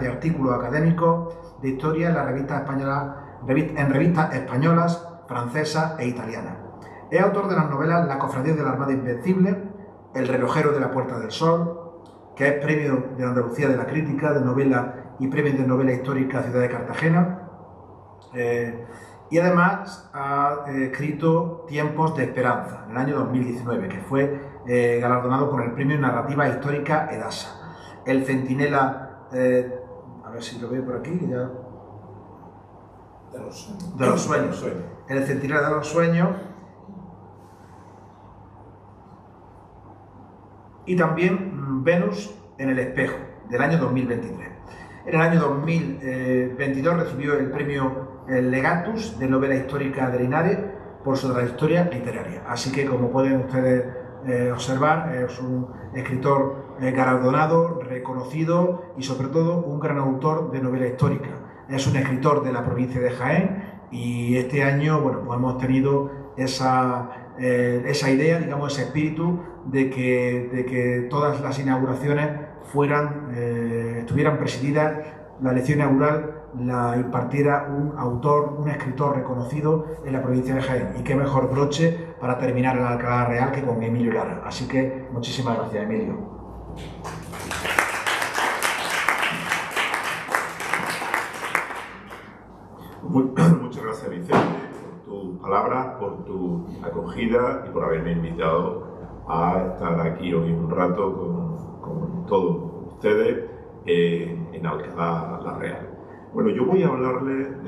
de artículos académicos de historia en las revistas españolas, francesas e italianas. Es autor de las novelas La cofradía de la Armada Invencible, El relojero de la Puerta del Sol, que es premio de Andalucía de la Crítica de novela y premio de novela histórica Ciudad de Cartagena. Y además ha escrito Tiempos de Esperanza, en el año 2019, que fue galardonado con el premio Narrativa Histórica Edasa. El Centinela, a ver si lo veo por aquí, ya. De los sueños. El Centinela de los Sueños. Y también Venus en el Espejo, del año 2023. En el año 2022 recibió el premio Legatus de novela histórica de Linares por su trayectoria literaria. Así que, como pueden ustedes observar, es un escritor galardonado, reconocido y sobre todo un gran autor de novela histórica. Es un escritor de la provincia de Jaén y este año, bueno, pues hemos tenido esa idea, digamos, ese espíritu de que todas las inauguraciones estuvieran presididas, la lección inaugural la impartiera un autor, un escritor reconocido en la provincia de Jaén. Y qué mejor broche para terminar el Alcalá Real que con Emilio Lara. Así que muchísimas gracias, Emilio. Muchas gracias, Vicente, por tus palabras, por tu acogida y por haberme invitado a estar aquí hoy un rato con todos ustedes en Alcalá la Real. Bueno, yo voy a hablarles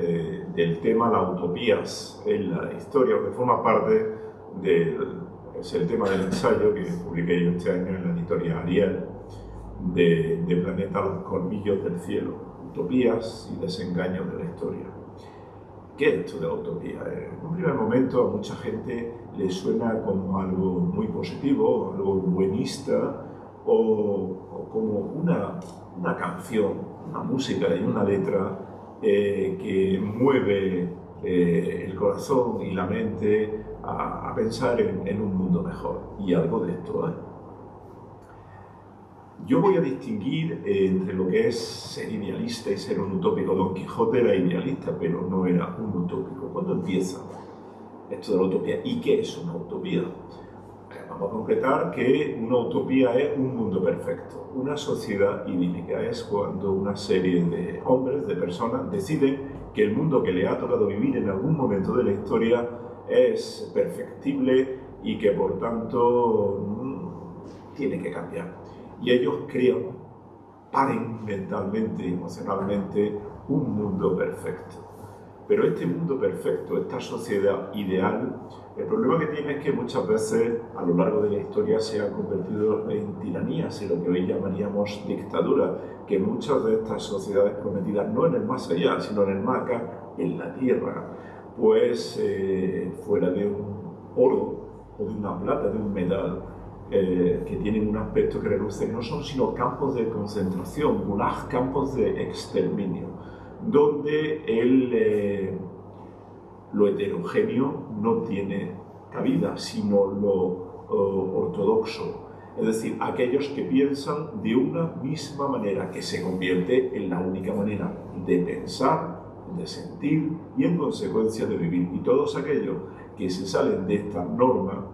del tema las utopías en la historia, que forma parte es el tema del ensayo que publiqué yo este año en la editorial Ariel de Planeta los colmillos del cielo, utopías y desengaños de la historia. ¿Qué es esto de la utopía? En un primer momento a mucha gente le suena como algo muy positivo, algo buenista o como una canción, una música y una letra que mueve el corazón y la mente a pensar en un mundo mejor. Y algo de esto hay. Yo voy a distinguir entre lo que es ser idealista y ser un utópico. Don Quijote era idealista, pero no era un utópico. ¿Cuándo empieza esto de la utopía? ¿Y qué es una utopía? Vamos a concretar que una utopía es un mundo perfecto. Una sociedad idílica es cuando una serie de hombres, de personas, deciden que el mundo que le ha tocado vivir en algún momento de la historia es perfectible y que por tanto tiene que cambiar. Y ellos crean, paren mentalmente y emocionalmente un mundo perfecto. Pero este mundo perfecto, esta sociedad ideal, el problema que tiene es que muchas veces a lo largo de la historia se ha convertido en tiranías, en lo que hoy llamaríamos dictadura, que muchas de estas sociedades prometidas, no en el más allá, sino en el más acá, en la tierra, pues fuera de un oro o de una plata, de un metal, que tienen un aspecto que reluce, no son sino campos de concentración, gulag, campos de exterminio, donde lo heterogéneo no tiene cabida, sino lo ortodoxo, es decir, aquellos que piensan de una misma manera, que se convierte en la única manera de pensar, de sentir y en consecuencia de vivir. Y todos aquellos que se salen de esta norma,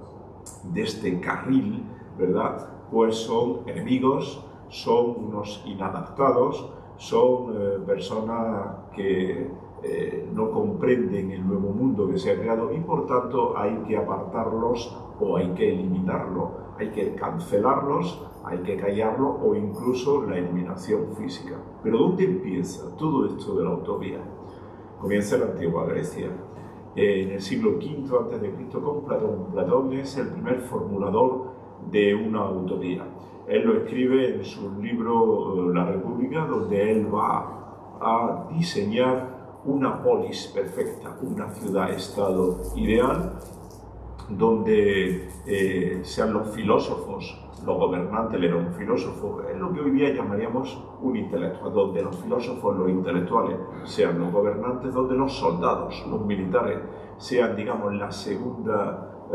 de este carril, ¿verdad?, pues son enemigos, son unos inadaptados, son personas que no comprenden el nuevo mundo que se ha creado y por tanto hay que apartarlos o hay que eliminarlos, hay que cancelarlos, hay que callarlos o incluso la eliminación física. Pero ¿dónde empieza todo esto de la utopía? Comienza en la antigua Grecia. En el siglo V a.C. con Platón. Platón es el primer formulador de una utopía. Él lo escribe en su libro La República, donde él va a diseñar una polis perfecta, una ciudad-estado ideal, donde sean los filósofos, los gobernantes. Él era un filósofo, es lo que hoy día llamaríamos un intelectual, donde los filósofos, los intelectuales, sean los gobernantes, donde los soldados, los militares, sean, digamos, la segunda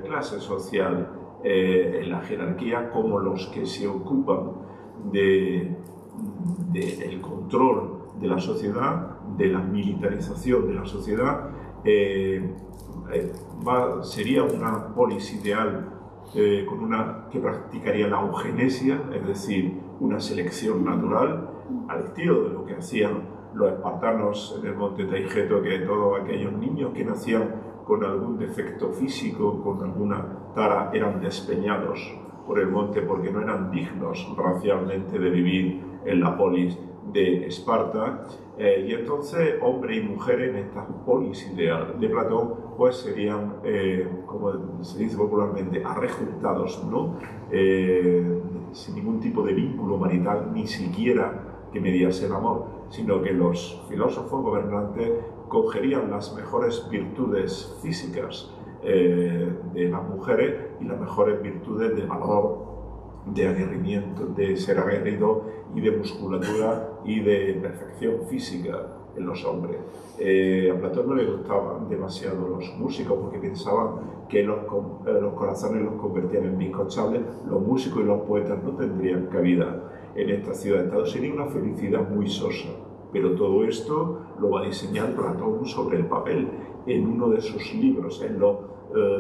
clase social en la jerarquía, como los que se ocupan de del control de la sociedad, de la militarización de la sociedad, sería una polis ideal que practicaría la eugenesia, es decir, una selección natural, al estilo de lo que hacían los espartanos en el monte Taigeto, que todos aquellos niños que nacían con algún defecto físico, con alguna tara, eran despeñados por el monte porque no eran dignos racialmente de vivir en la polis de Esparta, y entonces hombres y mujeres en esta polis ideal de Platón pues serían, como se dice popularmente, arrejuntados, ¿no? Sin ningún tipo de vínculo marital, ni siquiera que mediase el amor, sino que los filósofos gobernantes cogerían las mejores virtudes físicas de las mujeres y las mejores virtudes de valor, de aguerrimiento, de ser aguerrido y de musculatura y de perfección física en los hombres. A Platón no le gustaban demasiado los músicos porque pensaban que los corazones los convertían en bizcochables. Los músicos y los poetas no tendrían cabida en esta ciudad-estado. Sería una felicidad muy sosa. Pero todo esto lo va a diseñar Platón sobre el papel en uno de sus libros, en los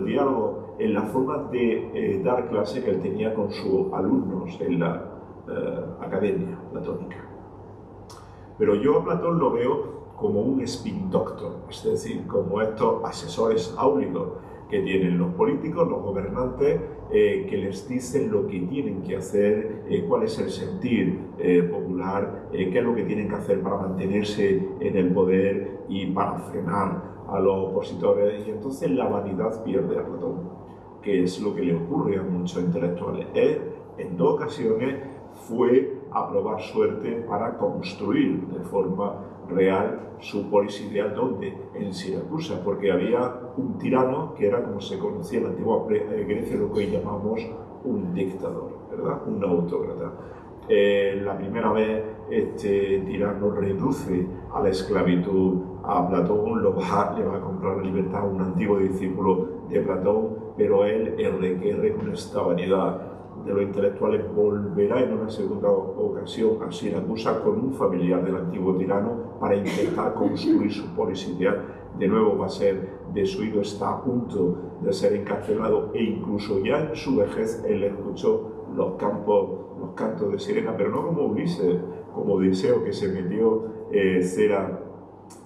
diálogos, en la forma de dar clase que él tenía con sus alumnos en la academia platónica. Pero yo a Platón lo veo como un spin doctor, es decir, como estos asesores áulicos que tienen los políticos, los gobernantes, que les dicen lo que tienen que hacer, cuál es el sentir popular, qué es lo que tienen que hacer para mantenerse en el poder y para frenar a los opositores. Y entonces la vanidad pierde a Platón, que es lo que le ocurre a muchos intelectuales. Él, en 2 ocasiones, fue a probar suerte para construir de forma real su polis ideal. ¿Dónde? En Siracusa, porque había un tirano que era, como se conocía en la antigua Grecia, lo que hoy llamamos un dictador, ¿verdad? Un autócrata. La primera vez este tirano reduce a la esclavitud a Platón, le va a comprar la libertad a un antiguo discípulo de Platón, pero él, R, con esta vanidad de los intelectuales, volverá en una segunda ocasión a Siracusa con un familiar del antiguo tirano para intentar construir su polis ideal. De nuevo va a ser desoído, está a punto de ser encarcelado, e incluso ya en su vejez él escuchó los cantos de sirena, pero no como Ulises, como Odiseo, que se metió cera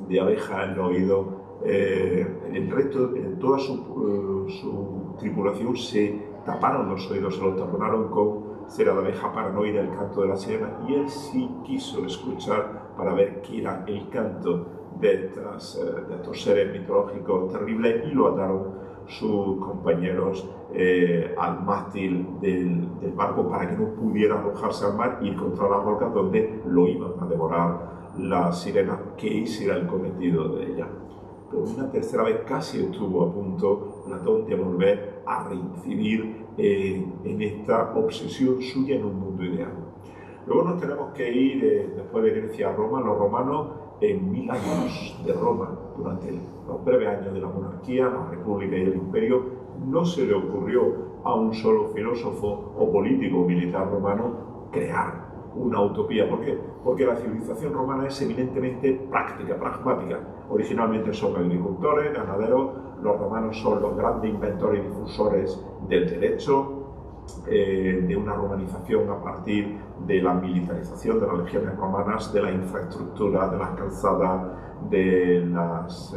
de abeja en el oído. El resto, toda su tripulación se taparon los oídos, se los taponaron con cera de abeja para no oír el canto de la sirena, y él sí quiso escuchar para ver qué era el canto de estos seres mitológicos terribles, y lo ataron sus compañeros al mástil del barco para que no pudiera arrojarse al mar y ir contra las rocas donde lo iban a devorar las sirenas, que ese era el cometido de ella. Pero una tercera vez casi estuvo a punto Platón de volver a reincidir en esta obsesión suya en un mundo ideal. Luego nos tenemos que ir, después de Grecia, a Roma. Los romanos, en 1000 años de Roma, durante los breves años de la monarquía, la república y el imperio, no se le ocurrió a un solo filósofo o político o militar romano crear una utopía. ¿Por qué? Porque la civilización romana es eminentemente práctica, pragmática. Originalmente son agricultores, ganaderos. Los romanos son los grandes inventores y difusores del derecho, de una romanización a partir de la militarización de las legiones romanas, de la infraestructura, de las calzadas, de los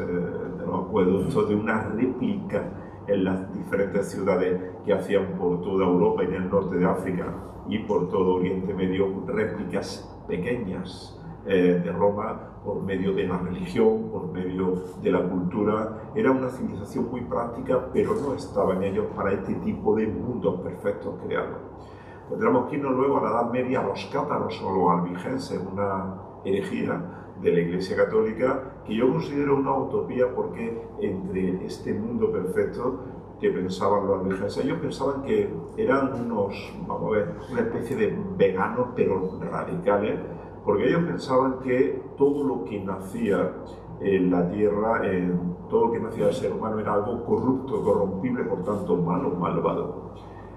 acueductos, de una réplica en las diferentes ciudades que hacían por toda Europa y en el norte de África y por todo Oriente Medio, réplicas pequeñas de Roma por medio de la religión, por medio de la cultura. Era una civilización muy práctica, pero no estaba en ellos para este tipo de mundos perfectos creados. Tendremos que irnos luego a la Edad Media, a los cátaros o los albigenses, una herejía de la Iglesia Católica que yo considero una utopía, porque entre este mundo perfecto que pensaban los albigenses, ellos pensaban que eran una especie de veganos, pero radicales, porque ellos pensaban que todo lo que nacía en la tierra, todo lo que nacía del ser humano era algo corrupto, corrompible, por tanto malo, malvado.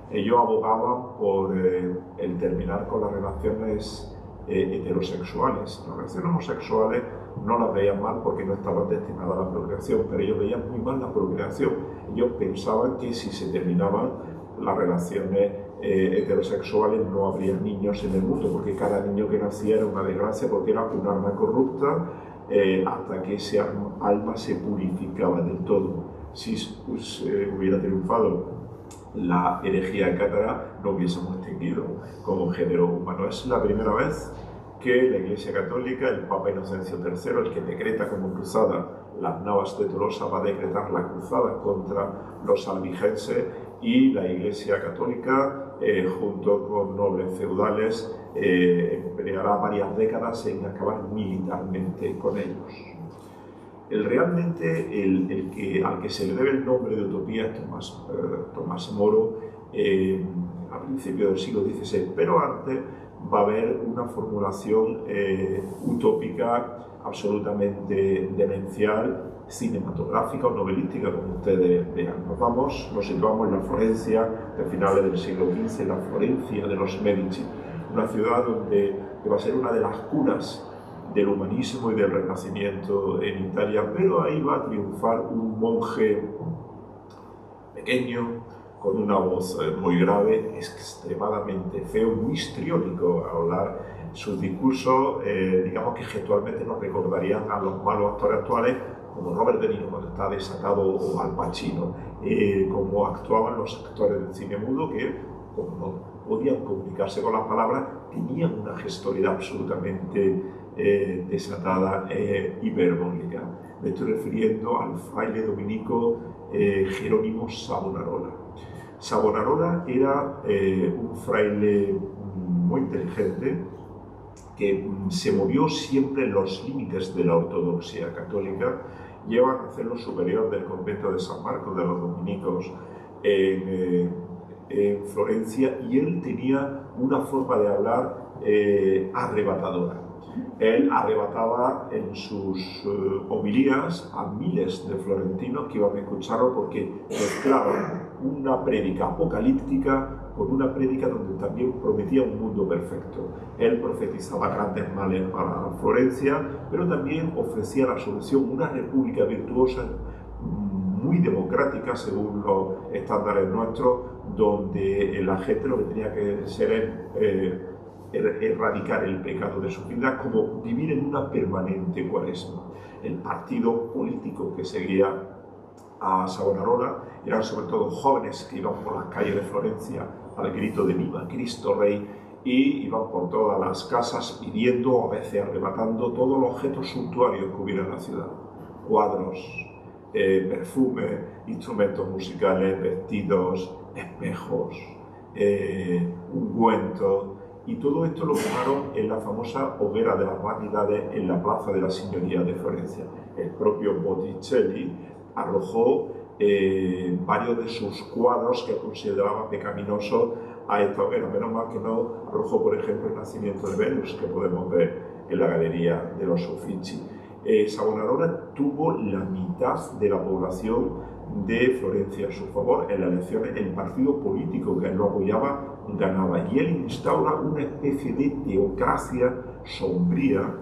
Ellos abogaban por el terminar con las relaciones heterosexuales. Las relaciones homosexuales no las veían mal porque no estaban destinadas a la procreación, pero ellos veían muy mal la procreación. Ellos pensaban que si se terminaban las relaciones heterosexuales no habría niños en el mundo, porque cada niño que nacía era una desgracia, porque era un alma corrupta, hasta que ese alma se purificaba del todo. Si hubiera triunfado la herejía cátara, no hubiésemos extinguido como género humano. Es la primera vez que la Iglesia Católica, el Papa Inocencio III, el que decreta como cruzada las Navas de Tolosa, va a decretar la cruzada contra los albigenses, y la Iglesia Católica, junto con nobles feudales, empleará varias décadas en acabar militarmente con ellos. Realmente al que se le debe el nombre de utopía es Tomás Moro, a principios del siglo XVI, pero antes va a haber una formulación utópica absolutamente demencial, cinematográfica o novelística, como ustedes vean. Nos situamos en la Florencia de finales del siglo XV, la Florencia de los Medici, una ciudad que va a ser una de las cunas del humanismo y del renacimiento en Italia, pero ahí va a triunfar un monje pequeño, con una voz muy grave, extremadamente feo, muy histriónico al hablar. Sus discursos, digamos que gestualmente nos recordarían a los malos actores actuales, como Robert De Niro cuando está desatado, o Al Pacino, como actuaban los actores del cine mudo, que como no podían comunicarse con las palabras, tenían una gestualidad absolutamente desatada, hiperbólica. Me estoy refiriendo al fraile dominico Jerónimo Savonarola. Savonarola era un fraile muy inteligente, que se movió siempre en los límites de la ortodoxia católica. Lleva a hacerlo superior del convento de San Marcos de los dominicos en Florencia, y él tenía una forma de hablar arrebatadora. Él arrebataba en sus homilías a miles de florentinos que iban a escucharlo, porque mezclaba una prédica apocalíptica con una prédica donde también prometía un mundo perfecto. Él profetizaba grandes males para Florencia, pero también ofrecía la solución, una república virtuosa, muy democrática según los estándares nuestros, donde la gente lo que tenía que ser es erradicar el pecado de su vida, como vivir en una permanente cuaresma. El partido político que seguía a Savonarola eran sobre todo jóvenes que iban por las calles de Florencia al grito de "Viva Cristo Rey", y iban por todas las casas pidiendo, a veces arrebatando, todos los objetos suntuarios que hubiera en la ciudad: cuadros, perfumes, instrumentos musicales, vestidos, espejos, ungüentos. Y todo esto lo quemaron en la famosa hoguera de las vanidades en la Plaza de la Signoria de Florencia. El propio Botticelli arrojó varios de sus cuadros que consideraba pecaminosos a esta hoguera. Menos mal que no arrojó, por ejemplo, el nacimiento de Venus, que podemos ver en la galería de los Uffizi. Savonarola tuvo la mitad de la población de Florencia a su favor en las elecciones. El partido político que lo apoyaba ganaba, y él instaura una especie de teocracia sombría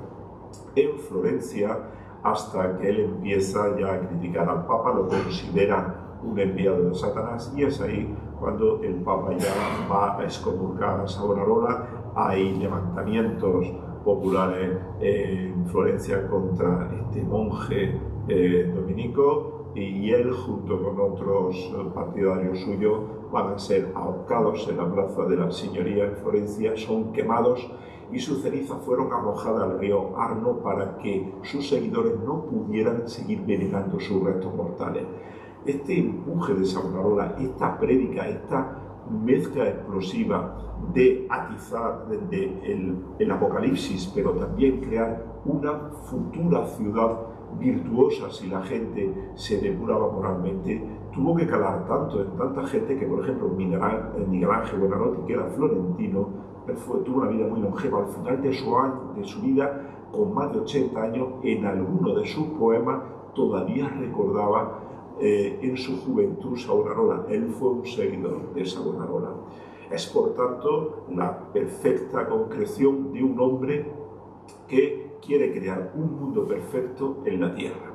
en Florencia, hasta que él empieza ya a criticar al Papa, lo considera un enviado de Satanás, y es ahí cuando el Papa ya va a excomulgar a Savonarola. Hay levantamientos populares en Florencia contra este monje dominico, y él, junto con otros partidarios suyos, van a ser ahorcados en la Plaza de la Signoria en Florencia, son quemados, y sus cenizas fueron arrojadas al río Arno para que sus seguidores no pudieran seguir venerando sus restos mortales. Este empuje de Savonarola, esta prédica, esta mezcla explosiva de atizar el apocalipsis, pero también crear una futura ciudad virtuosa si la gente se depuraba moralmente, tuvo que calar tanto en tanta gente que, por ejemplo, Miguel Ángel Buonarroti, que era florentino, tuvo una vida muy longeva. Al final de su vida, con más de 80 años, en alguno de sus poemas todavía recordaba en su juventud Savonarola. Él fue un seguidor de Savonarola. Es por tanto la perfecta concreción de un hombre que quiere crear un mundo perfecto en la tierra.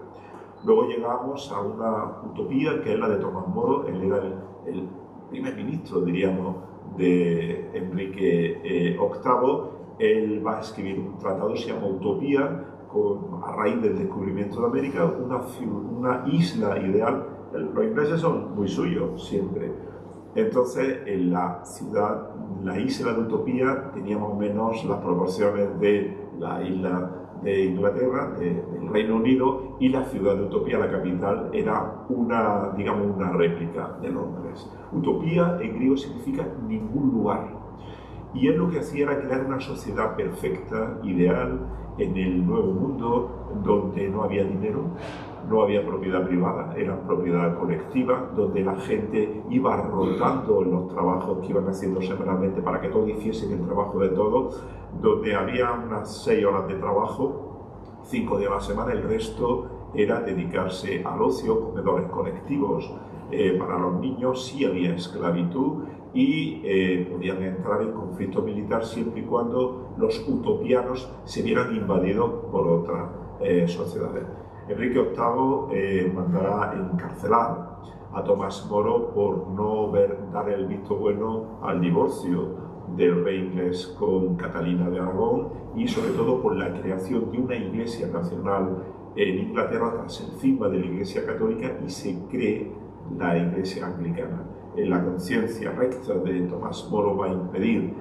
Luego llegamos a una utopía que es la de Tomás Moro. Él era el primer ministro, diríamos, de Enrique VIII. Él va a escribir un tratado, se llama Utopía, a raíz del descubrimiento de América, una isla ideal. Los ingleses son muy suyos siempre. Entonces, en la ciudad, la isla de Utopía tenía más o menos las proporciones de la isla de Inglaterra, del Reino Unido, y la ciudad de Utopía, la capital, era digamos, una réplica de Londres. Utopía en griego significa ningún lugar. Y él lo que hacía era crear una sociedad perfecta, ideal, en el Nuevo Mundo, donde no había dinero, no había propiedad privada, era propiedad colectiva, donde la gente iba rotando en los trabajos que iban haciendo semanalmente para que todos hiciesen el trabajo de todos, donde había unas 6 horas de trabajo, 5 días a la semana, el resto era dedicarse al ocio, comedores colectivos. Para los niños sí había esclavitud y podían entrar en conflicto militar siempre y cuando los utopianos se vieran invadidos por otras sociedades. Enrique VIII mandará encarcelar a Tomás Moro por no dar el visto bueno al divorcio del rey inglés con Catalina de Aragón y sobre todo por la creación de una iglesia nacional en Inglaterra tras encima de la iglesia católica y se cree la iglesia anglicana. La conciencia recta de Tomás Moro va a impedir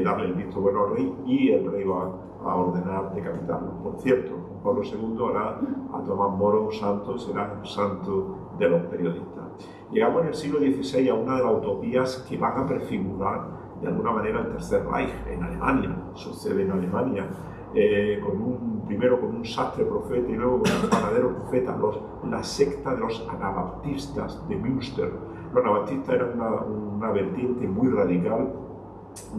darle el visto bueno al rey y el rey va a ordenar decapitarlo. Por cierto, Juan Pablo II hará a Tomás Moro santo, será un santo de los periodistas. Llegamos en el siglo XVI a una de las utopías que van a prefigurar de alguna manera el Tercer Reich en Alemania. Sucede en Alemania, primero con un sastre profeta y luego con un panadero profeta, la secta de los anabaptistas de Münster. Los anabaptistas eran una vertiente muy radical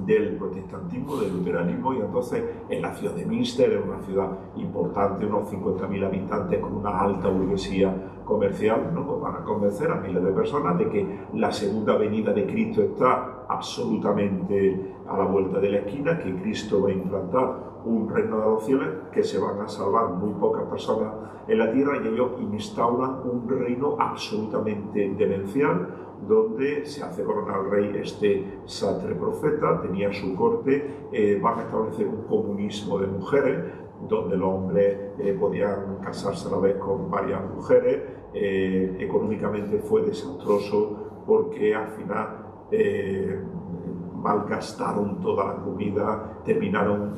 del protestantismo, del luteranismo, y entonces en la ciudad de Münster, era una ciudad importante, unos 50.000 habitantes con una alta burguesía comercial, ¿no? Pues van a convencer a miles de personas de que la segunda venida de Cristo está absolutamente a la vuelta de la esquina, que Cristo va a implantar un reino de los cielos, que se van a salvar muy pocas personas en la tierra, y ellos instauran un reino absolutamente demencial, donde se hace coronar al rey este sastre profeta, tenía su corte, van a establecer un comunismo de mujeres, donde los hombres podían casarse a la vez con varias mujeres. Económicamente fue desastroso porque al final malgastaron toda la comida, terminaron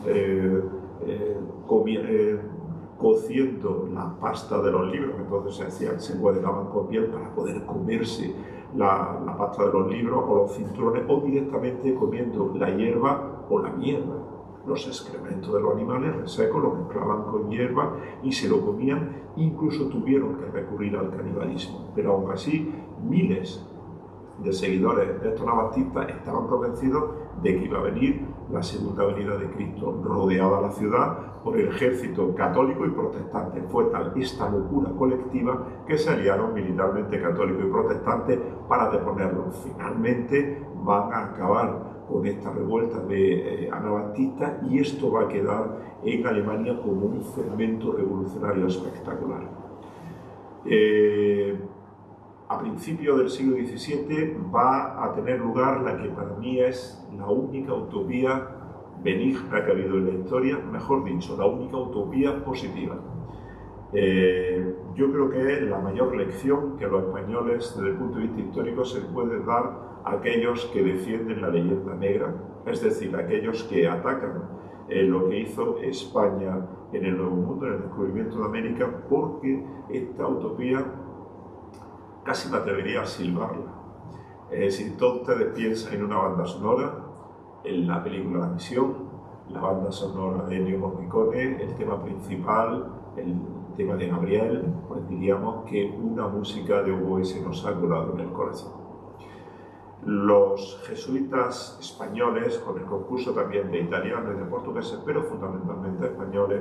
cociendo la pasta de los libros, entonces se encuadernaban con piel para poder comerse la pasta de los libros o los cinturones, o directamente comiendo la hierba o la mierda. Los excrementos de los animales resecos los mezclaban con hierba y se lo comían, incluso tuvieron que recurrir al canibalismo. Pero aún así, miles de seguidores de estos anabaptistas estaban convencidos de que iba a venir la segunda venida de Cristo, rodeada la ciudad por el ejército católico y protestante. Fue tal esta locura colectiva que se aliaron militarmente católicos y protestantes para deponerlos. Finalmente van a acabar con esta revuelta de anabaptistas y esto va a quedar en Alemania como un fermento revolucionario espectacular. A principios del siglo XVII va a tener lugar la que para mí es la única utopía benigna que ha habido en la historia, mejor dicho, la única utopía positiva. Yo creo que es la mayor lección que los españoles, desde el punto de vista histórico, se puede dar a aquellos que defienden la leyenda negra, es decir, aquellos que atacan lo que hizo España en el Nuevo Mundo, en el descubrimiento de América, porque esta utopía casi me atrevería a silbarla. Si todos ustedes piensan en una banda sonora, en la película La Misión, la banda sonora de Ennio Morricone, el tema principal, el tema de Gabriel, pues diríamos que una música de oboe se nos ha colado en el corazón. Los jesuitas españoles, con el concurso también de italianos y de portugueses, pero fundamentalmente españoles,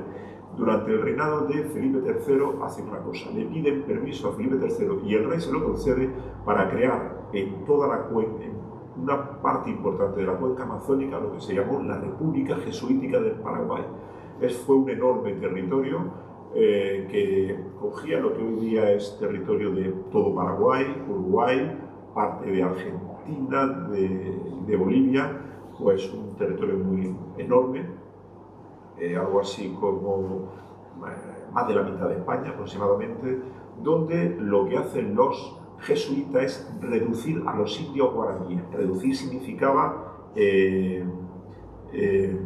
durante el reinado de Felipe III hacen una cosa, le piden permiso a Felipe III y el rey se lo concede para crear en toda la una parte importante de la cuenca amazónica, lo que se llamó la República Jesuítica del Paraguay. Fue un enorme territorio que cogía lo que hoy día es territorio de todo Paraguay, Uruguay, parte de Argentina, de Bolivia, pues un territorio muy enorme, algo así como más de la mitad de España aproximadamente, donde lo que hacen los jesuitas es reducir a los indios guaraníes. Reducir significaba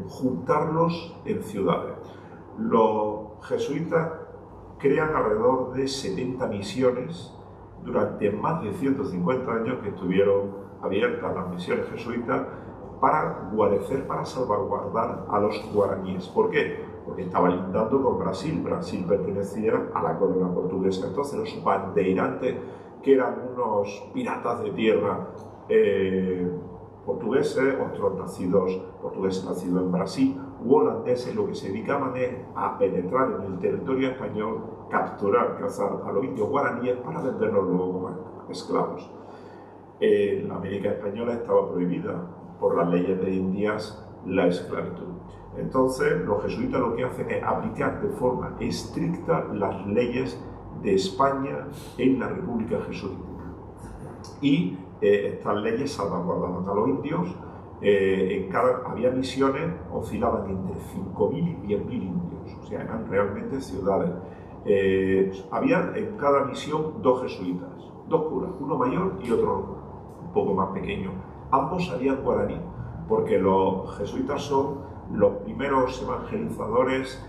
juntarlos en ciudades. Los jesuitas crean alrededor de 70 misiones durante más de 150 años que estuvieron abiertas las misiones jesuitas para guarecer, para salvaguardar a los guaraníes. ¿Por qué? Porque estaba lindando con Brasil. Brasil pertenecía a la corona portuguesa. Entonces los bandeirantes, que eran unos piratas de tierra portugueses, otros portugueses nacidos en Brasil, u holandeses, lo que se dedicaban es a penetrar en el territorio español, capturar, cazar a los indios guaraníes para venderlos luego como esclavos. En la América española estaba prohibida por las leyes de Indias la esclavitud. Entonces los jesuitas lo que hacen es aplicar de forma estricta las leyes de España en la República Jesuítica. Y estas leyes salvaguardaban a los indios. Había misiones, oscilaban entre 5.000 y 10.000 indios, o sea, eran realmente ciudades. Había en cada misión 2 jesuitas, 2 curas, uno mayor y otro un poco más pequeño. Ambos sabían guaraní, porque los jesuitas son los primeros evangelizadores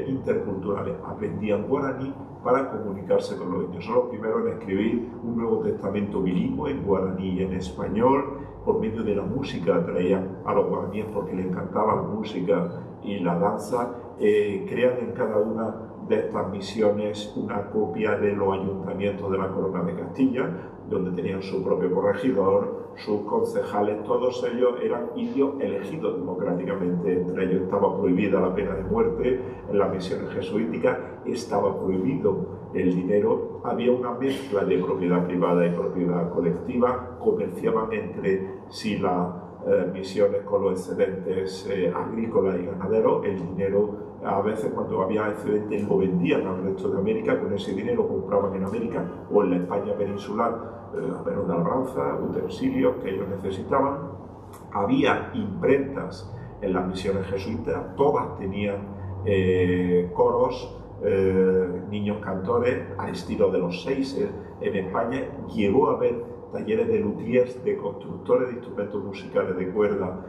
interculturales. Aprendían guaraní para comunicarse con los indios. Son los primeros en escribir un Nuevo Testamento bilingüe en guaraní y en español. Por medio de la música traían a los guaraníes porque les encantaba la música y la danza. Crean en cada una de estas misiones una copia de los ayuntamientos de la Corona de Castilla, donde tenían su propio corregidor, sus concejales. Todos ellos eran indios elegidos democráticamente. Entre ellos estaba prohibida la pena de muerte. En las misiones jesuíticas estaba prohibido el dinero. Había una mezcla de propiedad privada y propiedad colectiva. Comerciaban entre sí las misiones con los excedentes agrícolas y ganaderos. El dinero, a veces cuando había excedentes, lo vendían al resto de América. Con ese dinero compraban en América o en la España peninsular aperos de labranza, utensilios que ellos necesitaban. Había imprentas en las misiones jesuitas, todas tenían coros, niños cantores al estilo de los Seises. En España llegó a haber talleres de luthiers, de constructores de instrumentos musicales de cuerda,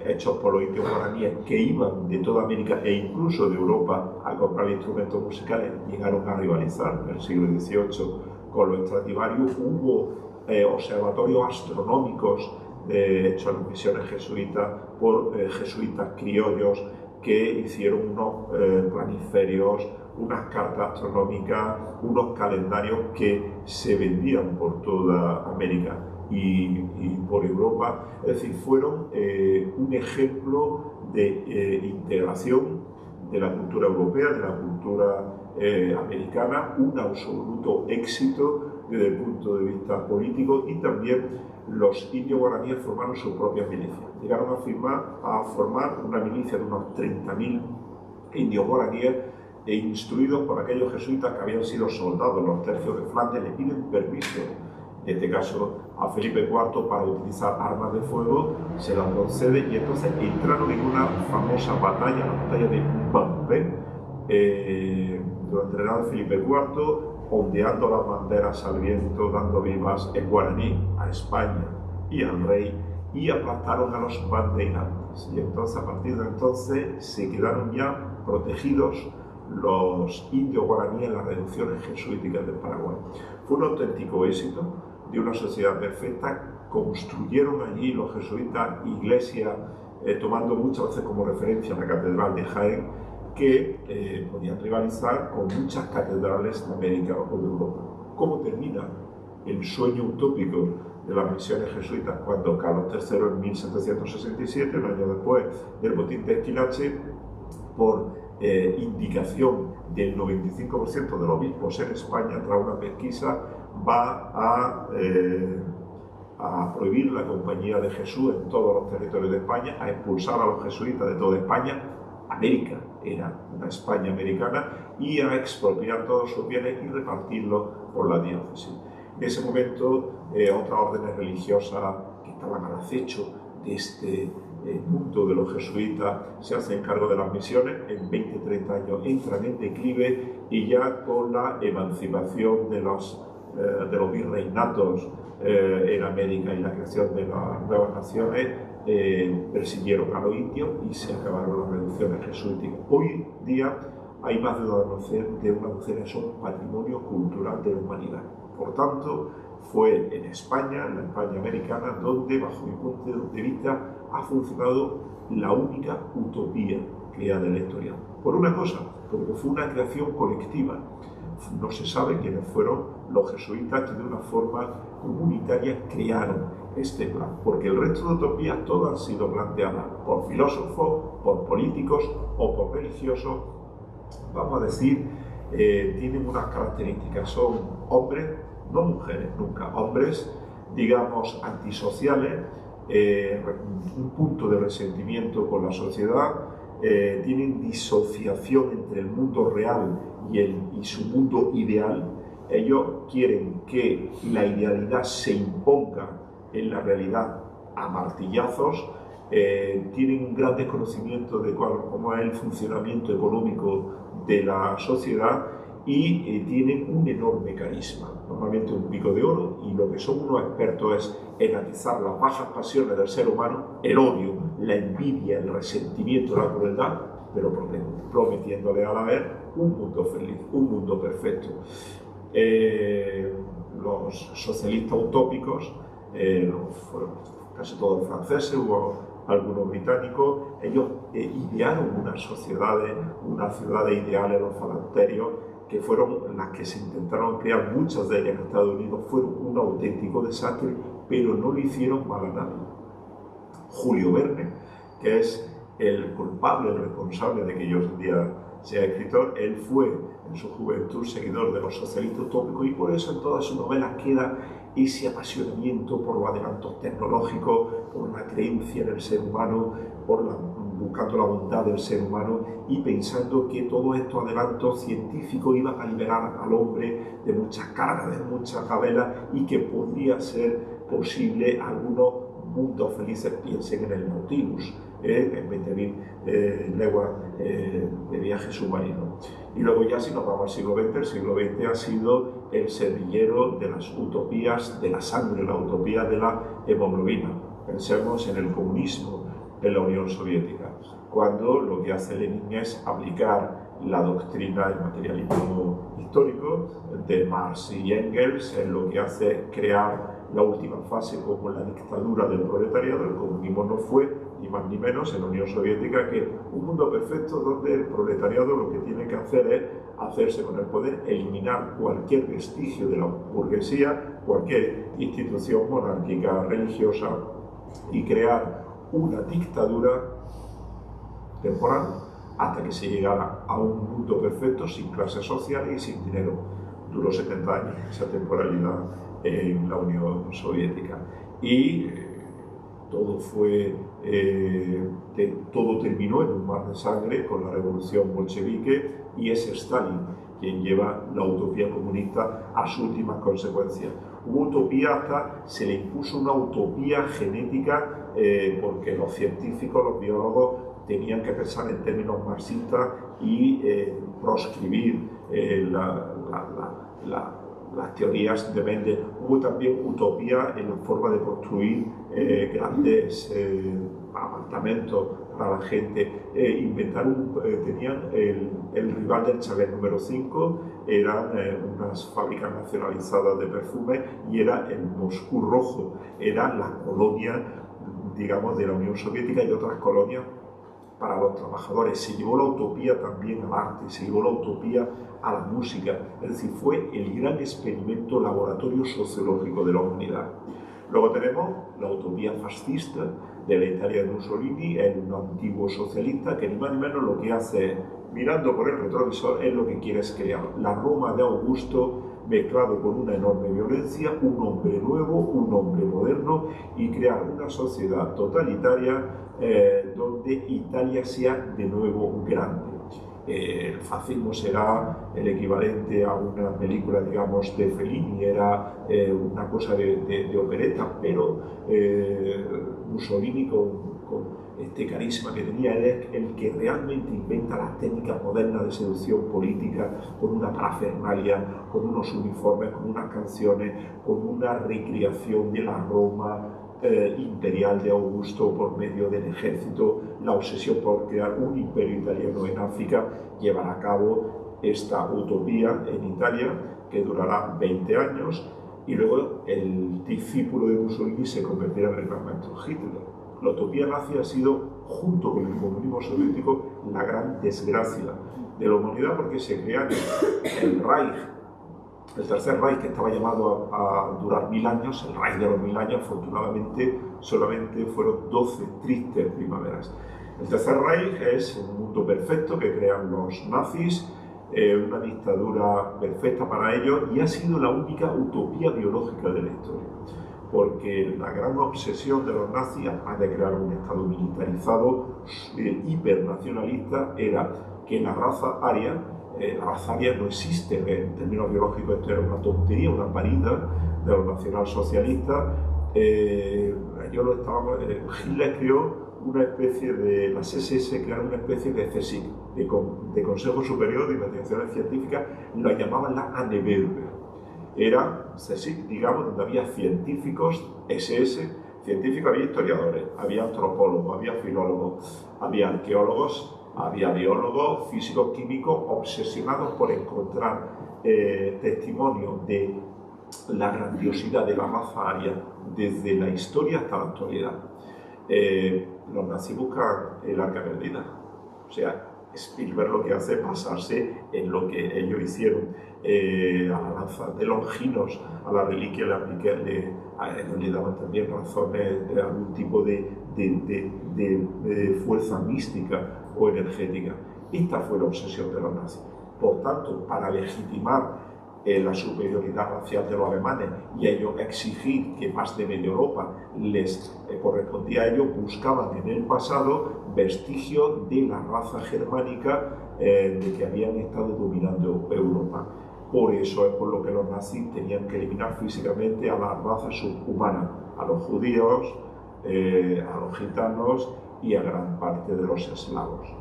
hechos por los indios guaraníes, que iban de toda América e incluso de Europa a comprar instrumentos musicales. Llegaron a rivalizar en el siglo XVIII con los Stradivarius. Hubo observatorios astronómicos hechos en las misiones jesuitas por jesuitas criollos que hicieron unos planisferios, unas cartas astronómicas, unos calendarios que se vendían por toda América y por Europa. Es decir, fueron un ejemplo de integración de la cultura europea, de la cultura americana, un absoluto éxito desde el punto de vista político. Y también los indios guaraníes formaron sus propias milicias. Llegaron a formar una milicia de unos 30.000 indios guaraníes, instruidos por aquellos jesuitas que habían sido soldados en los tercios de Flandes. Le piden permiso, en este caso a Felipe IV, para utilizar armas de fuego. Se las concede y entonces entraron en una famosa batalla, la batalla de Mbappé, durante el reinado de Felipe IV, ondeando las banderas al viento, dando vivas en guaraní a España y al rey, y aplastaron a los bandeirantes. Y entonces, a partir de entonces, se quedaron ya protegidos los indios guaraníes en las reducciones jesuíticas del Paraguay. Fue un auténtico éxito de una sociedad perfecta. Construyeron allí los jesuitas iglesias, tomando muchas veces como referencia la Catedral de Jaén, que podían rivalizar con muchas catedrales de América o de Europa. ¿Cómo termina el sueño utópico de las misiones jesuitas cuando Carlos III, en 1767, un año después del botín de Esquilache, por indicación del 95% de los obispos en España, tras una pesquisa, va a a prohibir la Compañía de Jesús en todos los territorios de España, a expulsar a los jesuitas de toda España. América era una España americana, y a expropiar todos sus bienes y repartirlos por la diócesis. En ese momento, otras órdenes religiosas que estaban al acecho de este mundo de los jesuitas se hacen cargo de las misiones. En 20-30 años entran en declive, y ya con la emancipación de los virreinatos en América y la creación de las nuevas naciones, persiguieron a los indios y se acabaron las reducciones jesuíticas. Hoy día hay más de una docena que son patrimonio cultural de la humanidad. Por tanto, fue en España, en la España americana, donde, bajo mi punto de vista, ha funcionado la única utopía creada en la historia. Por una cosa, porque fue una creación colectiva. No se sabe quiénes fueron los jesuitas que de una forma comunitaria crearon este plan, porque el resto de utopías todas han sido planteadas por filósofos, por políticos o por religiosos. Vamos a decir, tienen unas características: son hombres, no mujeres, nunca, hombres, digamos, antisociales, un punto de resentimiento con la sociedad, tienen disociación entre el mundo real y su mundo ideal. Ellos quieren que la idealidad se imponga en la realidad a martillazos, tienen un gran desconocimiento de cómo es el funcionamiento económico de la sociedad, y tienen un enorme carisma, normalmente un pico de oro, y lo que son unos expertos es en atizar las bajas pasiones del ser humano, el odio, la envidia, el resentimiento, la crueldad, pero prometiéndole a la vez un mundo feliz, un mundo perfecto. Los socialistas utópicos, fueron casi todos franceses, hubo algunos británicos, ellos idearon unas ciudades ideales, los falanterios, que fueron las que se intentaron crear, muchas de ellas en Estados Unidos, fueron un auténtico desastre, pero no le hicieron mal a nadie. Julio Verne, que es el culpable, el responsable de que yo hoy en día sea escritor, él fue en su juventud seguidor de los socialistas utópicos, y por eso en todas sus novelas queda ese apasionamiento por los adelantos tecnológicos, por la creencia en el ser humano, buscando la bondad del ser humano y pensando que todos estos adelantos científicos iban a liberar al hombre de muchas cargas, de muchas gabelas, y que podría ser posible algunos mundos felices. Piensen en el Nautilus, en 20.000 leguas de viaje submarino. Y luego, ya si nos vamos al siglo XX, el siglo XX ha sido el semillero de las utopías de la sangre, la utopía de la hemoglobina. Pensemos en el comunismo en la Unión Soviética, cuando lo que hace Lenin es aplicar la doctrina del materialismo histórico de Marx y Engels, en lo que hace es crear la última fase como la dictadura del proletariado. El comunismo no fue ni más ni menos en la Unión Soviética que un mundo perfecto donde el proletariado lo que tiene que hacer es hacerse con el poder, eliminar cualquier vestigio de la burguesía, cualquier institución monárquica, religiosa, y crear una dictadura temporal hasta que se llegara a un mundo perfecto, sin clases sociales y sin dinero. Duró 70 años esa temporalidad en la Unión Soviética. Y todo terminó en un mar de sangre con la revolución bolchevique, y es Stalin quien lleva la utopía comunista a sus últimas consecuencias. Hubo utopía, hasta se le impuso una utopía genética, porque los científicos, los biólogos, tenían que pensar en términos marxistas y proscribir las teorías de Mendel. Hubo también utopía en la forma de construir grandes apartamentos para la gente. Tenían el rival del Chalet número 5, eran unas fábricas nacionalizadas de perfumes, y era el Moscú Rojo, era la colonia, digamos, de la Unión Soviética y otras colonias para los trabajadores. Se llevó la utopía también al arte, se llevó la utopía a la música, es decir, fue el gran experimento laboratorio sociológico de la humanidad. Luego tenemos la utopía fascista de la Italia de Mussolini, el antiguo socialista, que ni más ni menos lo que hace es mirando por el retrovisor, es lo que quieres crear. La Roma de Augusto mezclado con una enorme violencia, un hombre nuevo, un hombre moderno, y crear una sociedad totalitaria donde Italia sea de nuevo grande. El fascismo será el equivalente a una película, digamos, de Fellini, era una cosa de opereta, pero Mussolini con este carisma que tenía, era el que realmente inventa las técnicas modernas de seducción política, con una parafernalia, con unos uniformes, con unas canciones, con una recreación de la Roma imperial de Augusto por medio del ejército, la obsesión por crear un imperio italiano en África, llevará a cabo esta utopía en Italia que durará 20 años, y luego el discípulo de Mussolini se convertirá en el gran maestro Hitler. La utopía nazi ha sido, junto con el comunismo soviético, la gran desgracia de la humanidad, porque se crea el Reich, el tercer Reich, que estaba llamado a durar 1000 años, el Reich de los 1000 años. Afortunadamente solamente fueron 12 tristes primaveras. El tercer Reich es un mundo perfecto que crean los nazis, una dictadura perfecta para ellos, y ha sido la única utopía biológica de la historia. Porque la gran obsesión de los nazis, además de crear un Estado militarizado, hipernacionalista, era que la raza aria no existe en términos biológicos. Esto era una tontería, una parida de los nacionalsocialistas. Hitler creó una especie de, las SS crearon una especie de CSIC, de Consejo Superior de Investigaciones Científicas, lo llamaban la ANEBERBE. Era CSIC, digamos, donde había científicos, SS, científicos, había historiadores, había antropólogos, había filólogos, había arqueólogos, había biólogos, físicos, químicos, obsesionados por encontrar testimonio de la grandiosidad de la raza aria desde la historia hasta la actualidad. Los nazis buscan el arca perdida. O sea, Spielberg lo que hace es basarse en lo que ellos hicieron. A la lanza de Longinos, a la reliquia, le daban también razones de algún tipo de fuerza mística o energética. Esta fue la obsesión de los nazis. Por tanto, para legitimar la superioridad racial de los alemanes y ellos exigir que más de media Europa les correspondía a ellos, buscaban en el pasado vestigios de la raza germánica de que habían estado dominando Europa. Por eso es por lo que los nazis tenían que eliminar físicamente a la raza subhumana, a los judíos, a los gitanos y a gran parte de los eslavos.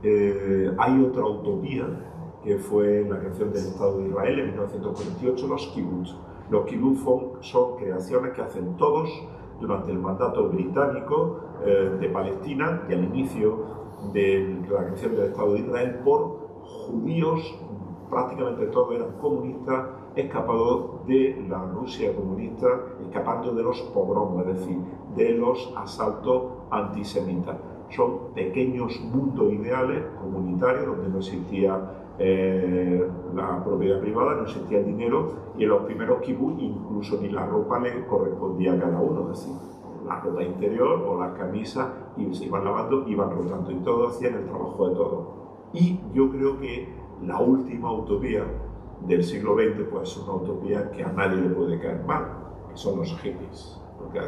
Hay otra utopía, que fue la creación del Estado de Israel en 1948, los kibbutz. Los kibbutz son creaciones que hacen todos durante el mandato británico de Palestina, y al inicio de la creación del Estado de Israel, por judíos. Prácticamente todos eran comunistas, escapados de la Rusia comunista, escapando de los pogroms, es decir, de los asaltos antisemitas. Son pequeños mundos ideales comunitarios donde no existía la propiedad privada, no existía el dinero, y en los primeros kibbutz incluso ni la ropa le correspondía a cada uno, es decir, la ropa interior o las camisas, y se iban lavando, iban rotando, y todos hacían el trabajo de todos. Y yo creo que la última utopía del siglo XX, pues es una utopía que a nadie le puede caer mal, que son los hippies, porque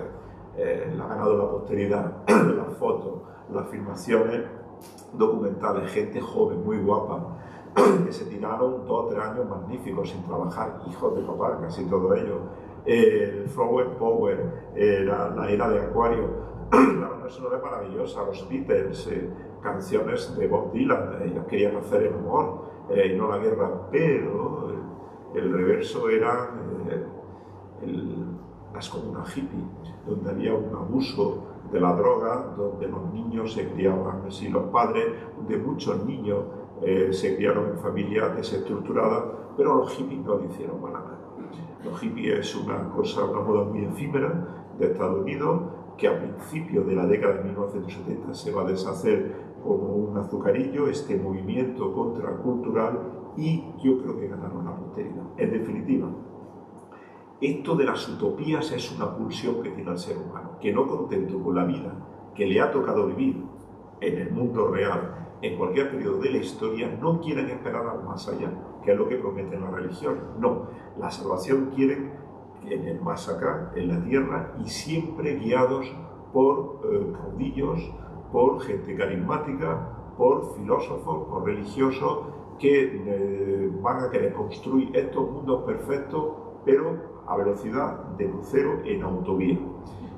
la ha ganado la posteridad, las fotos, las filmaciones documentales, gente joven, muy guapa, que se tiraron 2 o 3 años magníficos sin trabajar, hijos de papá, casi todos ellos. El Flower Power, la era de Acuario, la banda sonora es maravillosa, los Beatles, canciones de Bob Dylan, ellos querían hacer el amor y no la guerra, pero el reverso era las comunas hippie, donde había un abuso de la droga, donde los niños se criaban así, los padres de muchos niños se criaron en familias desestructuradas, pero los hippies no le hicieron mal a nadie. Los hippies es una moda muy efímera de Estados Unidos, que a principios de la década de 1970 se va a deshacer como un azucarillo, este movimiento contracultural, y yo creo que ganaron la posteridad. En definitiva, esto de las utopías es una pulsión que tiene el ser humano, que no contento con la vida que le ha tocado vivir en el mundo real, en cualquier periodo de la historia, no quieren esperar al más allá, que es lo que prometen las religiones. No, la salvación quieren en el más acá, en la tierra, y siempre guiados por caudillos, por gente carismática, por filósofos, por religiosos que van a querer construir estos mundos perfectos, pero a velocidad de crucero en autovía.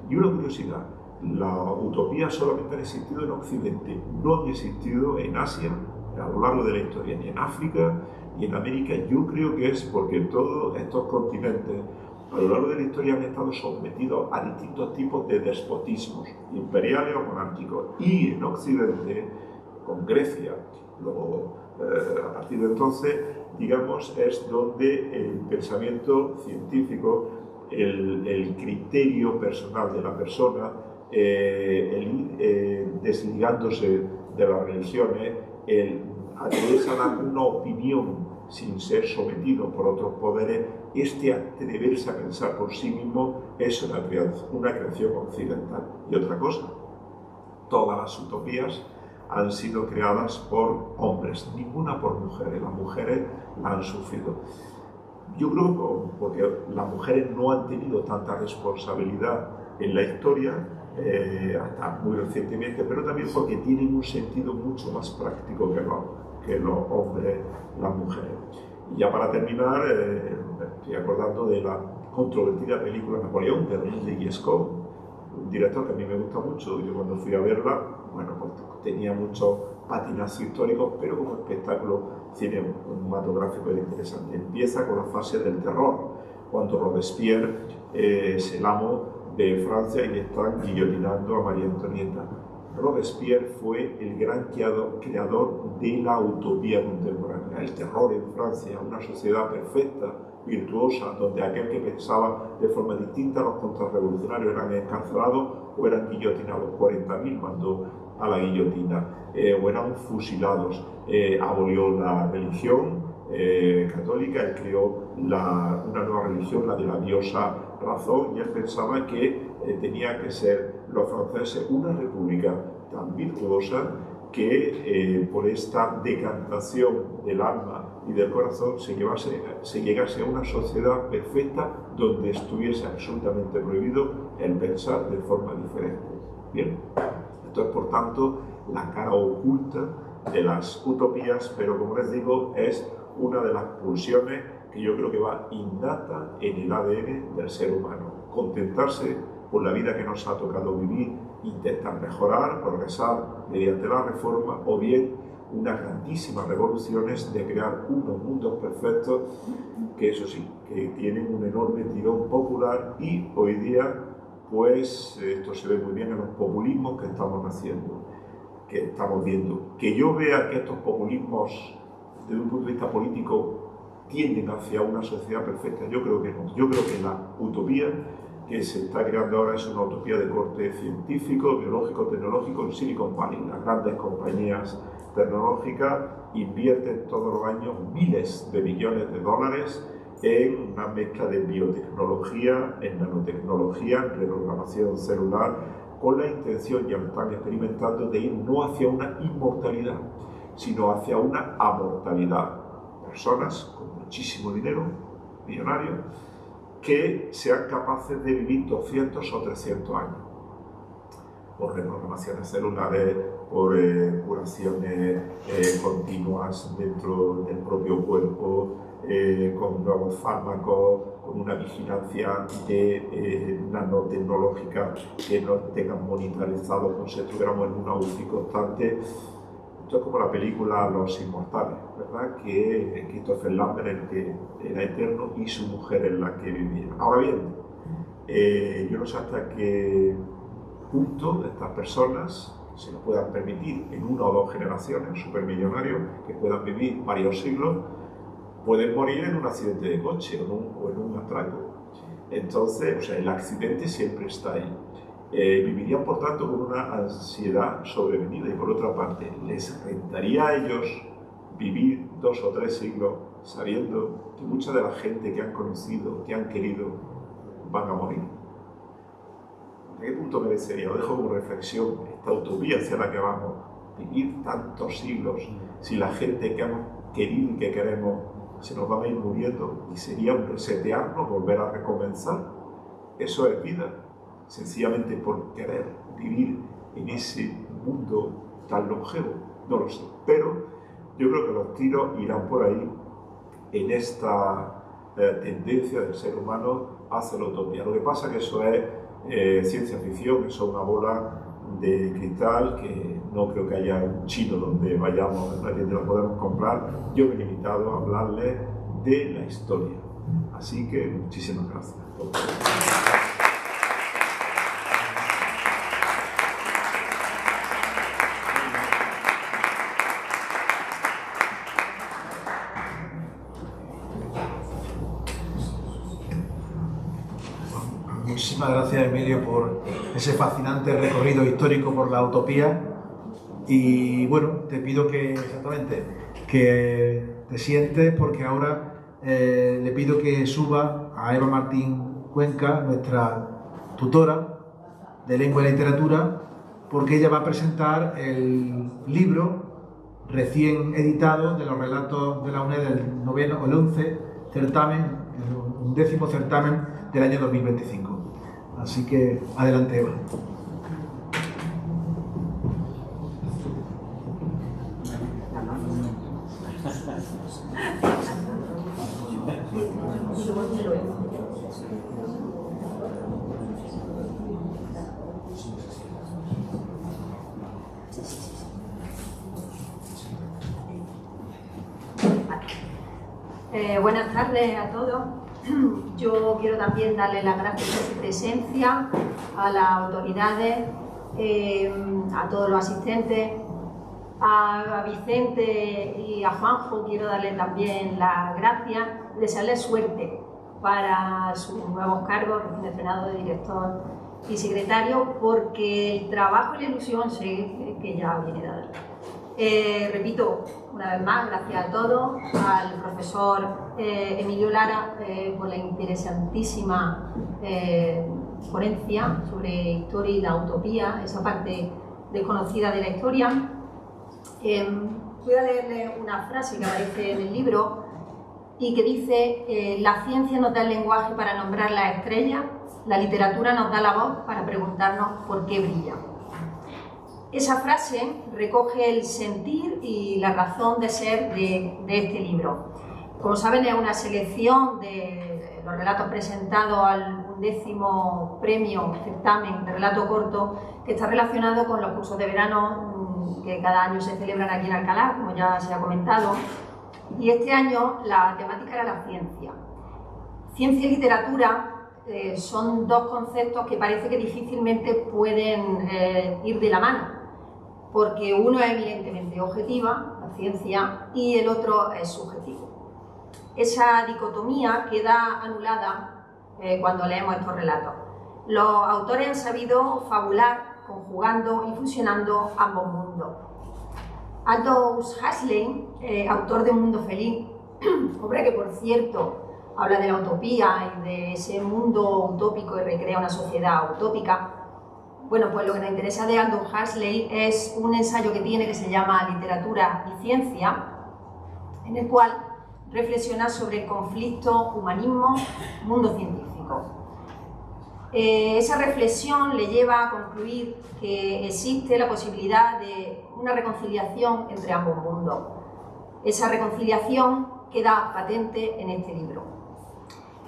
Y una curiosidad, las utopías solamente han existido en Occidente, no han existido en Asia a lo largo de la historia, ni en África, ni en América. Yo creo que es porque todos estos continentes a lo largo de la historia han estado sometidos a distintos tipos de despotismos, imperiales o monárquicos. Y en Occidente, con Grecia, luego a partir de entonces, digamos, es donde el pensamiento científico, el criterio personal de la persona, el ir desligándose de las religiones, el atreverse a dar una opinión sin ser sometido por otros poderes, atreverse a pensar por sí mismo es una creación occidental. Y otra cosa, todas las utopías han sido creadas por hombres, ninguna por mujeres. Las mujeres la han sufrido. Yo creo porque las mujeres no han tenido tanta responsabilidad en la historia, hasta muy recientemente, pero también porque tienen un sentido mucho más práctico que los hombres, las mujeres. Y ya para terminar, me estoy acordando de la controvertida película Napoleón de Ridley Scott, un director que a mí me gusta mucho. Yo cuando fui a verla, bueno, pues tenía muchos patinazos históricos, pero como espectáculo cinematográfico era interesante. Empieza con la fase del terror, cuando Robespierre es el amo de Francia y están guillotinando a María Antonieta. Robespierre fue el gran creador de la utopía contemporánea, el terror en Francia, una sociedad perfecta, virtuosa, donde aquel que pensaba de forma distinta, los contrarrevolucionarios eran encarcelados o eran guillotinados. 40.000 mandó a la guillotina, o eran fusilados. Abolió la religión católica, él creó una nueva religión, la de la diosa razón, y él pensaba que tenía que ser los franceses una república tan virtuosa que por esta decantación del alma y del corazón se llegase a una sociedad perfecta donde estuviese absolutamente prohibido el pensar de forma diferente. Bien, esto es por tanto la cara oculta de las utopías, pero como les digo, es una de las pulsiones que yo creo que va innata en el ADN del ser humano. Contentarse por la vida que nos ha tocado vivir, intentar mejorar, progresar mediante la reforma, o bien unas grandísimas revoluciones de crear unos mundos perfectos que, eso sí, que tienen un enorme tirón popular, y hoy día pues esto se ve muy bien en los populismos que estamos haciendo, que estamos viendo. Que yo vea que estos populismos desde un punto de vista político tienden hacia una sociedad perfecta, yo creo que no. Yo creo que la utopía que se está creando ahora es una utopía de corte científico, biológico, tecnológico en Silicon Valley. Las grandes compañías tecnológicas invierten todos los años miles de millones de dólares en una mezcla de biotecnología, en nanotecnología, en reprogramación celular, con la intención, ya lo están experimentando, de ir no hacia una inmortalidad, sino hacia una amortalidad. Personas con muchísimo dinero, millonarios, que sean capaces de vivir 200 o 300 años, por reprogramaciones celulares, por curaciones continuas dentro del propio cuerpo, con nuevos fármacos, con una vigilancia nanotecnológica, que nos tengan monitorizados como si estuviéramos en una UCI constante. Esto es como la película Los Inmortales, ¿verdad? Que Christopher Lambert, el que era eterno, y su mujer en la que vivía. Ahora bien, yo no sé hasta qué punto estas personas se lo puedan permitir en una o dos generaciones, supermillonarios, que puedan vivir varios siglos, pueden morir en un accidente de coche o en un atraco. Entonces, o sea, el accidente siempre está ahí. Vivirían, por tanto, con una ansiedad sobrevenida, y por otra parte, ¿les rentaría a ellos vivir 2 o 3 siglos sabiendo que mucha de la gente que han conocido, que han querido, van a morir? ¿A qué punto merecería? Os dejo como reflexión esta utopía hacia la que vamos, vivir tantos siglos si la gente que hemos querido y que queremos se nos van a ir muriendo y sería un resetearnos, volver a recomenzar? Eso es vida, sencillamente por querer vivir en ese mundo tan longevo, no lo sé, pero yo creo que los tiros irán por ahí en esta tendencia del ser humano hacia la utopía. Lo que pasa es que eso es ciencia ficción, eso es una bola de cristal que no creo que haya un chino donde vayamos, en la tienda lo podemos comprar. Yo me he limitado a hablarles de la historia. Así que muchísimas gracias. Muchísimas gracias, Emilio, por ese fascinante recorrido histórico por la utopía. Y bueno, te pido que te sientes, porque ahora le pido que suba a Eva Martín Cuenca, nuestra tutora de lengua y literatura, porque ella va a presentar el libro recién editado de los relatos de la UNED del 9º o el 11 certamen, el 11º certamen del año 2025. Así que adelante, Eva. Buenas tardes a todos. Yo quiero también darle las gracias por su presencia, a las autoridades, a todos los asistentes, a Vicente y a Juanjo quiero darle también las gracias, desearles suerte para sus nuevos cargos, recién estrenado de director y secretario, porque el trabajo y la ilusión sé que ya viene dado. Repito, una vez más, gracias a todos, al profesor Emilio Lara por la interesantísima ponencia sobre historia y la utopía, esa parte desconocida de la historia. Voy a leerle una frase que aparece en el libro y que dice: la ciencia nos da el lenguaje para nombrar las estrellas, la literatura nos da la voz para preguntarnos por qué brilla. Esa frase recoge el sentir y la razón de ser de este libro. Como saben, es una selección de los relatos presentados al 11º premio certamen de relato corto, que está relacionado con los cursos de verano que cada año se celebran aquí en Alcalá, como ya se ha comentado. Y este año la temática era la ciencia. Ciencia y literatura son dos conceptos que parece que difícilmente pueden ir de la mano, porque uno es evidentemente objetiva, la ciencia, y el otro es subjetivo. Esa dicotomía queda anulada cuando leemos estos relatos. Los autores han sabido fabular conjugando y fusionando ambos mundos. Aldous Huxley, autor de Un mundo feliz, obra que por cierto habla de la utopía y de ese mundo utópico y recrea una sociedad utópica. Bueno, pues lo que nos interesa de Aldous Huxley es un ensayo que tiene que se llama Literatura y Ciencia, en el cual reflexiona sobre el conflicto humanismo-mundo científico. Esa reflexión le lleva a concluir que existe la posibilidad de una reconciliación entre ambos mundos. Esa reconciliación queda patente en este libro.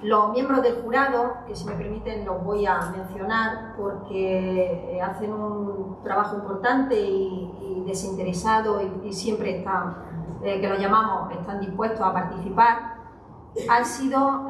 Los miembros del jurado, que si me permiten los voy a mencionar porque hacen un trabajo importante y desinteresado y siempre están, que los llamamos, están dispuestos a participar, han sido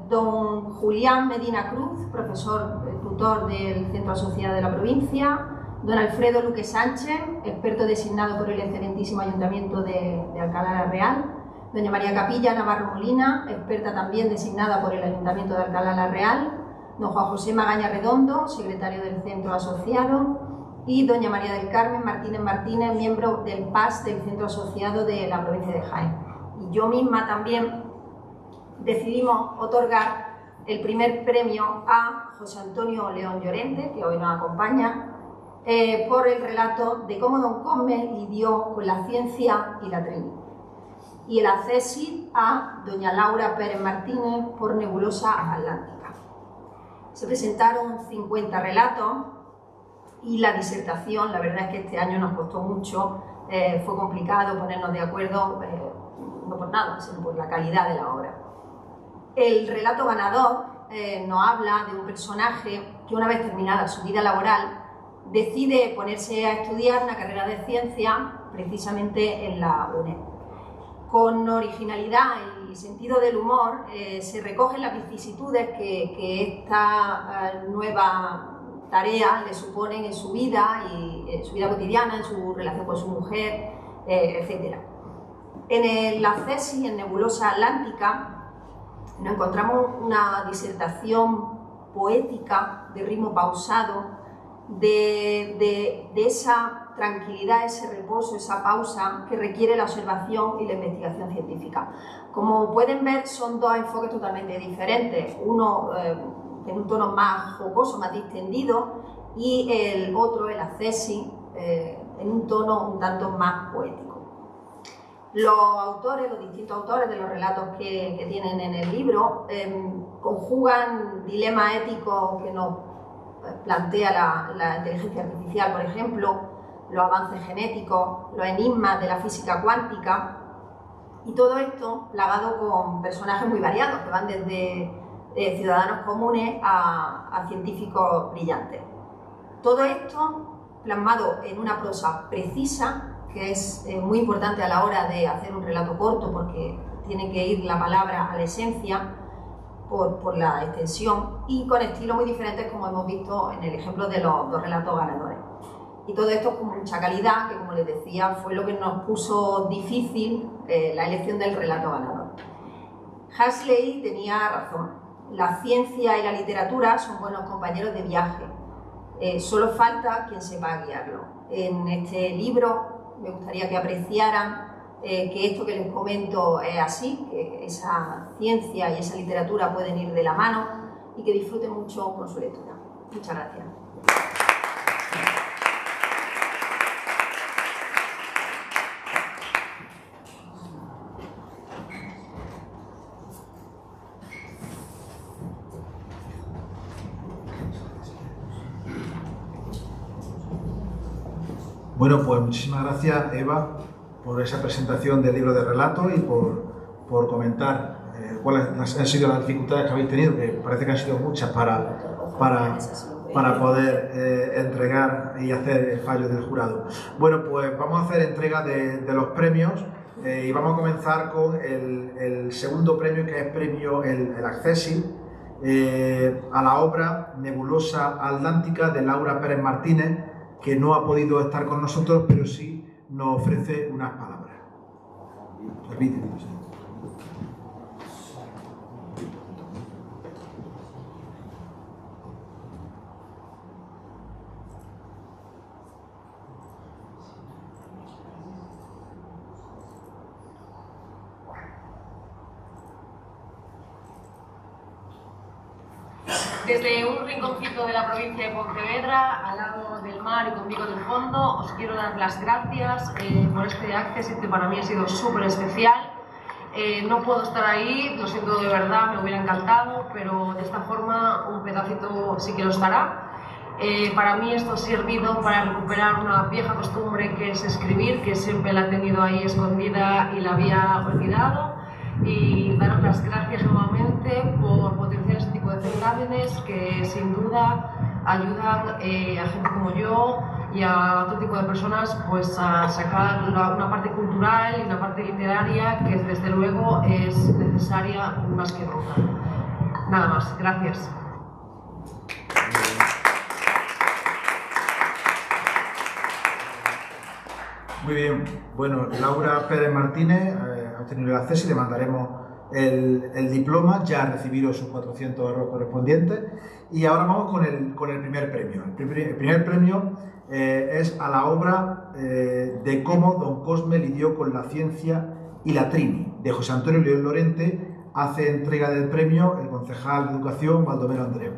don Julián Medina Cruz, profesor tutor del Centro Asociado de la provincia, don Alfredo Luque Sánchez, experto designado por el excelentísimo Ayuntamiento de Alcalá la Real, doña María Capilla Navarro Molina, experta también designada por el Ayuntamiento de Alcalá la Real, don Juan José Magaña Redondo, secretario del Centro Asociado, y doña María del Carmen Martínez Martínez, miembro del PAS del Centro Asociado de la provincia de Jaén. Y yo misma también decidimos otorgar el primer premio a José Antonio León Llorente, que hoy nos acompaña, por el relato de cómo don Cosme lidió con la ciencia y la Trini. Y el accésit a doña Laura Pérez Martínez por Nebulosa Atlántica. Se presentaron 50 relatos y la disertación, la verdad es que este año nos costó mucho, fue complicado ponernos de acuerdo, no por nada, sino por la calidad de la obra. El relato ganador nos habla de un personaje que una vez terminada su vida laboral decide ponerse a estudiar una carrera de ciencia precisamente en la UNED. Con originalidad y sentido del humor se recogen las vicisitudes que esta nueva tarea le suponen en su vida y en su vida cotidiana, en su relación con su mujer, etc. En el accésit, en Nebulosa Atlántica, nos encontramos una disertación poética de ritmo pausado, de esa tranquilidad, ese reposo, esa pausa que requiere la observación y la investigación científica. Como pueden ver, son dos enfoques totalmente diferentes, uno en un tono más jocoso, más distendido, y el otro, el accésit, en un tono un tanto más poético. Los distintos autores de los relatos que tienen en el libro conjugan dilemas éticos que nos plantea la inteligencia artificial, por ejemplo, los avances genéticos, los enigmas de la física cuántica, y todo esto plagado con personajes muy variados, que van desde ciudadanos comunes a científicos brillantes. Todo esto plasmado en una prosa precisa, que es muy importante a la hora de hacer un relato corto, porque tiene que ir la palabra a la esencia por la extensión, y con estilos muy diferentes, como hemos visto en el ejemplo de los dos relatos ganadores. Y todo esto con mucha calidad, que, como les decía, fue lo que nos puso difícil la elección del relato ganador. Huxley tenía razón. La ciencia y la literatura son buenos compañeros de viaje. Solo falta quien sepa guiarlo. En este libro me gustaría que apreciaran que esto que les comento es así, que esa ciencia y esa literatura pueden ir de la mano, y que disfruten mucho con su lectura. Muchas gracias. Bueno, pues muchísimas gracias, Eva, por esa presentación del libro de relatos y por comentar cuáles han sido las dificultades que habéis tenido, que parece que han sido muchas para poder entregar y hacer el fallo del jurado. Bueno, pues vamos a hacer entrega de los premios y vamos a comenzar con el segundo premio, que es el accésit a la obra Nebulosa Atlántica de Laura Pérez Martínez, que no ha podido estar con nosotros, pero sí nos ofrece unas palabras. Repítelo, sí. Desde un rinconcito de la provincia de Pontevedra, al lado del mar y con Vigo del fondo, os quiero dar las gracias por este accésit, que para mí ha sido súper especial. No puedo estar ahí, lo siento de verdad, me hubiera encantado, pero de esta forma un pedacito sí que lo estará. Para mí esto ha servido para recuperar una vieja costumbre, que es escribir, que siempre la he tenido ahí escondida y la había olvidado. Y daros las gracias nuevamente por potenciar este tipo de certámenes que sin duda ayudan a gente como yo y a otro tipo de personas, pues a sacar una parte cultural y una parte literaria que desde luego es necesaria más que nunca. Nada más, gracias. Muy bien, bueno, Laura Pérez Martínez ha tenido el acceso y le mandaremos el diploma, ya ha recibido sus 400 euros correspondientes. Y ahora vamos con el primer premio. El primer premio es a la obra de cómo don Cosme lidió con la ciencia y la Trini, de José Antonio León Lorente. Hace entrega del premio el concejal de Educación, Baldomero Andreu.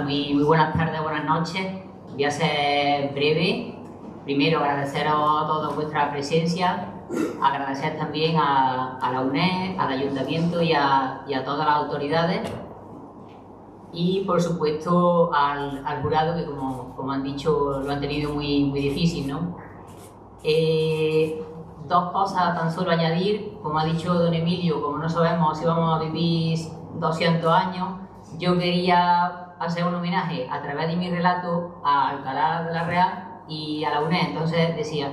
muy buenas tardes, buenas noches. Voy a ser breve. Primero, agradeceros a todos vuestra presencia, agradecer también a la UNED, al Ayuntamiento y a todas las autoridades. Y, por supuesto, al jurado, que como han dicho, lo han tenido muy difícil, ¿no? Dos cosas tan solo añadir. Como ha dicho don Emilio, como no sabemos si vamos a vivir 200 años, yo quería hacer un homenaje a través de mi relato a Alcalá de la Real y a la UNED. Entonces decía,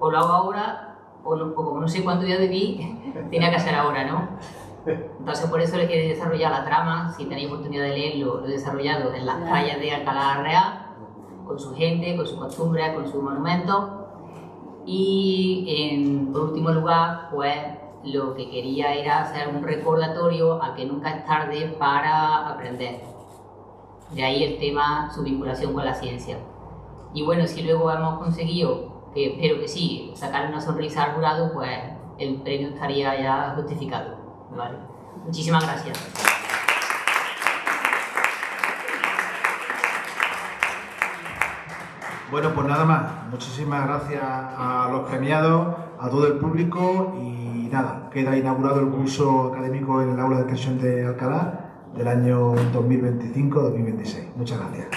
o lo hago ahora, o como no sé cuánto día viví, tenía que hacer ahora, ¿no? Entonces por eso he desarrollado la trama. Si tenéis oportunidad de leerlo, lo he desarrollado en las playas de Alcalá de la Real, con su gente, con sus costumbres, con sus monumentos. Y por último lugar, pues lo que quería era hacer un recordatorio a que nunca es tarde para aprender. De ahí el tema, su vinculación con la ciencia. Y bueno, si luego hemos conseguido, que espero que sí, sacar una sonrisa al jurado, pues el premio estaría ya justificado, ¿vale? Muchísimas gracias. Bueno, pues nada más. Muchísimas gracias a los premiados, a todo el público y nada, queda inaugurado el curso académico en el aula de extensión de Alcalá del año 2025-2026. Muchas gracias.